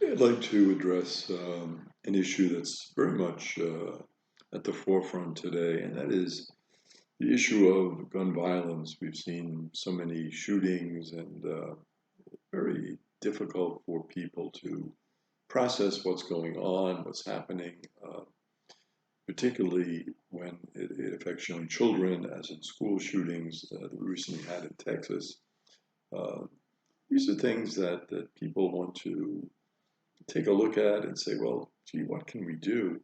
I'd like to address an issue that's very much at the forefront today, and that is the issue of gun violence. We've seen so many shootings, and very difficult for people to process what's going on, what's happening, particularly when it affects young children, as in school shootings that we recently had in Texas. Uh, these are things that people want to take a look at and say, well, gee, what can we do?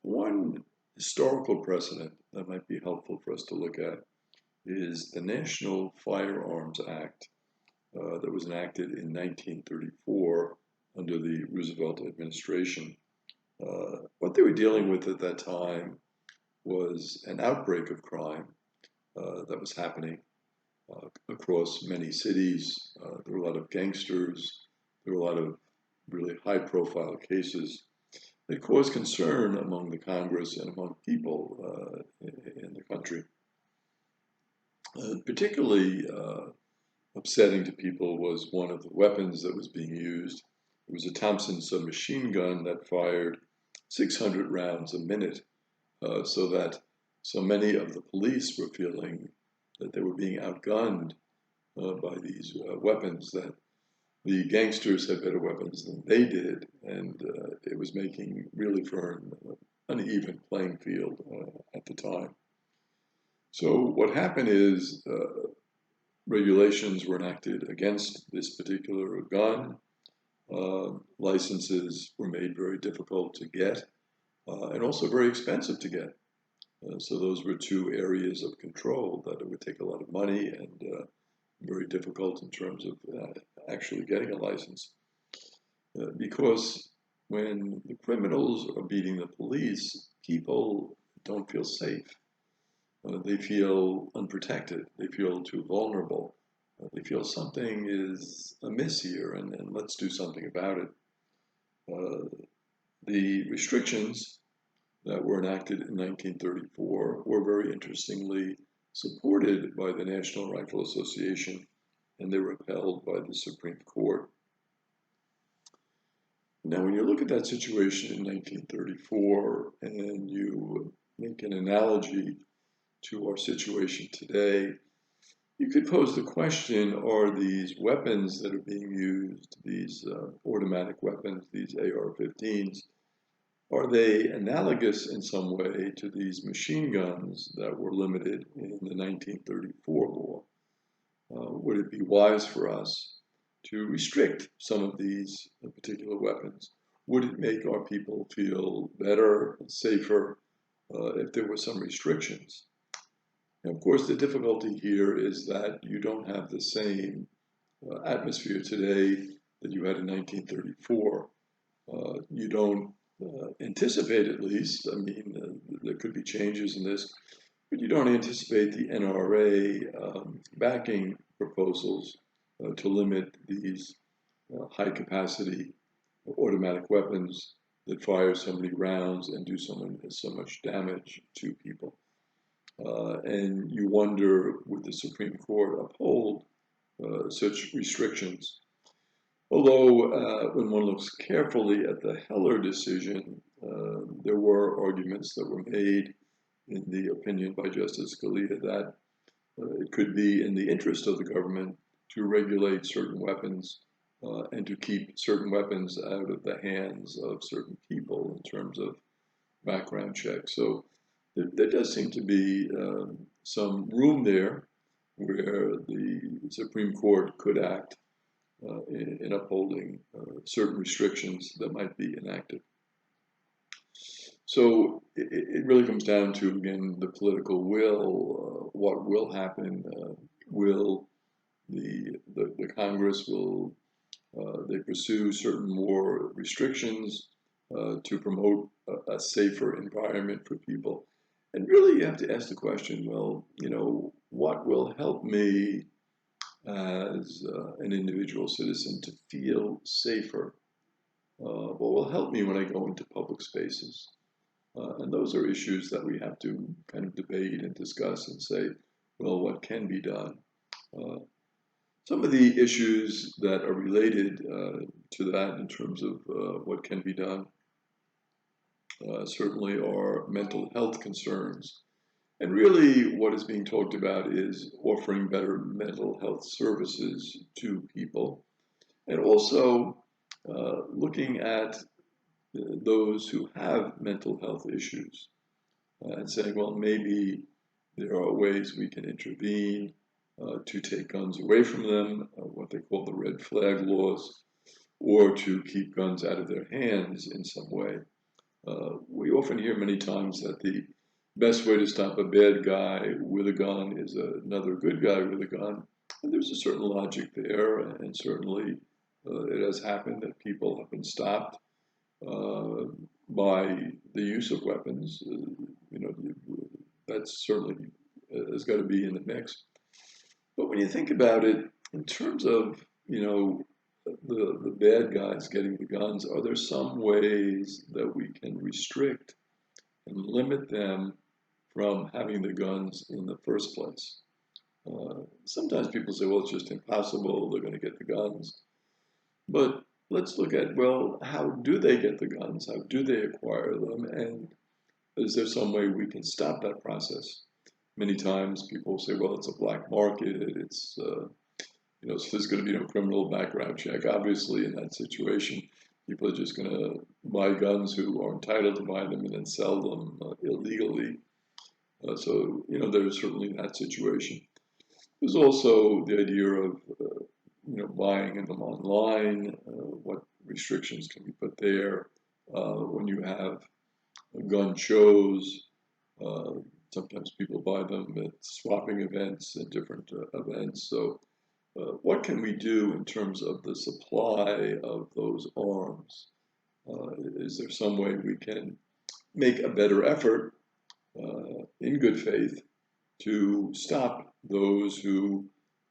One historical precedent that might be helpful for us to look at is the National Firearms Act that was enacted in 1934 under the Roosevelt administration. What they were dealing with at that time was an outbreak of crime that was happening across many cities. There were a lot of gangsters. There were a lot of really high-profile cases that caused concern among the Congress and among people in the country. Particularly upsetting to people was one of the weapons that was being used. It was a Thompson submachine gun that fired 600 rounds a minute, so many of the police were feeling that they were being outgunned by these weapons, that the gangsters had better weapons than they did, and it was making really for an uneven playing field at the time. So what happened is regulations were enacted against this particular gun. Licenses were made very difficult to get and also very expensive to get. So those were two areas of control that it would take a lot of money and very difficult in terms of actually getting a license. Because when the criminals are beating the police, people don't feel safe. They feel unprotected. They feel too vulnerable. They feel something is amiss here, and let's do something about it. The restrictions that were enacted in 1934 were very interestingly supported by the National Rifle Association, and they were upheld by the Supreme Court. Now, when you look at that situation in 1934 and you make an analogy to our situation today, you could pose the question, are these weapons that are being used, these automatic weapons, these AR-15s, are they analogous in some way to these machine guns that were limited in the 1934 law? Would it be wise for us to restrict some of these particular weapons? Would it make our people feel better, safer, if there were some restrictions? And of course, the difficulty here is that you don't have the same atmosphere today that you had in 1934. You don't anticipate, at least, I mean, there could be changes in this, but you don't anticipate the NRA backing proposals to limit these high capacity automatic weapons that fire so many rounds and do so much damage to people. And you wonder, would the Supreme Court uphold such restrictions? Although, when one looks carefully at the Heller decision, there were arguments that were made in the opinion by Justice Scalia that it could be in the interest of the government to regulate certain weapons and to keep certain weapons out of the hands of certain people in terms of background checks. So there does seem to be some room there where the Supreme Court could act in upholding certain restrictions that might be enacted. So it really comes down to, again, the political will. What will happen? Will the Congress, will they pursue certain more restrictions to promote a safer environment for people? And really, you have to ask the question, well, what will help me as an individual citizen to feel safer? What will help me when I go into public spaces? And those are issues that we have to kind of debate and discuss and say, well, what can be done? Some of the issues that are related to that in terms of what can be done certainly are mental health concerns. And really what is being talked about is offering better mental health services to people, and also looking at those who have mental health issues and saying, well, maybe there are ways we can intervene to take guns away from them, what they call the red flag laws, or to keep guns out of their hands in some way. We often hear many times that the best way to stop a bad guy with a gun is another good guy with a gun. And there's a certain logic there, and certainly it has happened that people have been stopped by the use of weapons. That's certainly has got to be in the mix. But when you think about it, in terms of, the bad guys getting the guns, are there some ways that we can restrict and limit them from having the guns in the first place? Sometimes people say, well, it's just impossible, they're going to get the guns. But let's look at, well, how do they get the guns? How do they acquire them? And is there some way we can stop that process? Many times people say, well, it's a black market, it's, so there's going to be no criminal background check. Obviously, in that situation, people are just going to buy guns who are entitled to buy them and then sell them illegally. So there's certainly that situation. There's also the idea of, buying them online. What restrictions can be put there? When you have gun shows, sometimes people buy them at swapping events and different events. So what can we do in terms of the supply of those arms? Is there some way we can make a better effort in good faith to stop those who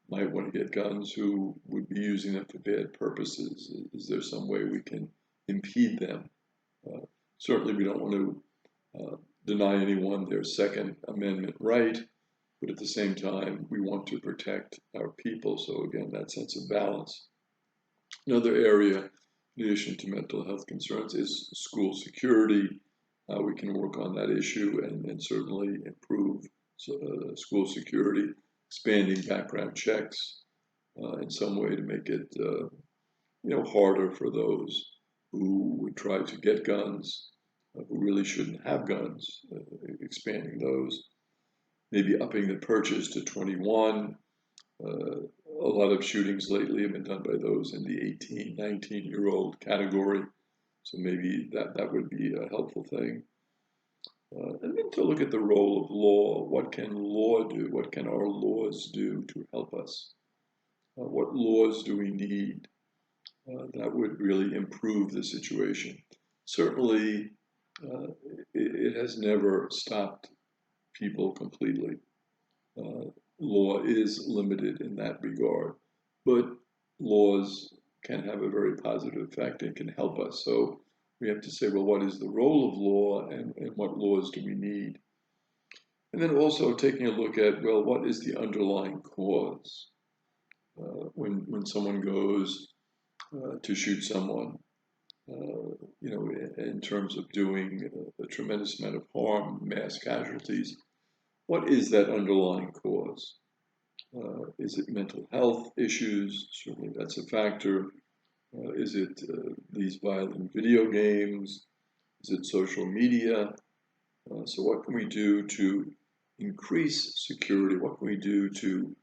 might want to get guns who would be using them for bad purposes? Is there some way we can impede them? Certainly we don't want to deny anyone their Second Amendment right, but at the same time, we want to protect our people. So again, that sense of balance. Another area, in addition to mental health concerns, is school security. We can work on that issue and certainly improve school security, expanding background checks in some way to make it harder for those who would try to get guns, who really shouldn't have guns, expanding those. Maybe upping the purchase to 21. A lot of shootings lately have been done by those in the 18, 19-year-old category. So maybe that would be a helpful thing. And then to look at the role of law. What can law do? What can our laws do to help us? What laws do we need that would really improve the situation? Certainly, it has never stopped people completely. Law is limited in that regard, but laws can have a very positive effect and can help us. So we have to say, well, what is the role of law and what laws do we need? And then also taking a look at, well, what is the underlying cause? When someone goes to shoot someone, in terms of doing a tremendous amount of harm, mass casualties, what is that underlying cause? Is it mental health issues? Certainly that's a factor. Is it these violent video games? Is it social media? So what can we do to increase security? What can we do to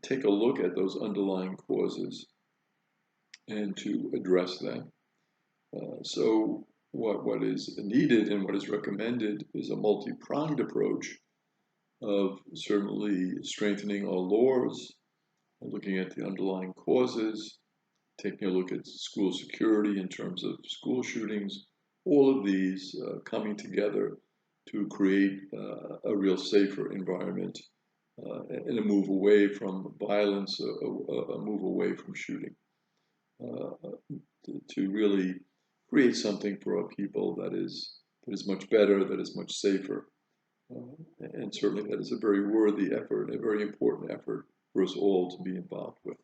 take a look at those underlying causes and to address them? So what is needed and what is recommended is a multi-pronged approach of certainly strengthening our laws, looking at the underlying causes, taking a look at school security in terms of school shootings, all of these coming together to create a real safer environment and a move away from violence, a move away from shooting, to really create something for our people that is much better, that is much safer. And certainly that is a very worthy effort, a very important effort for us all to be involved with.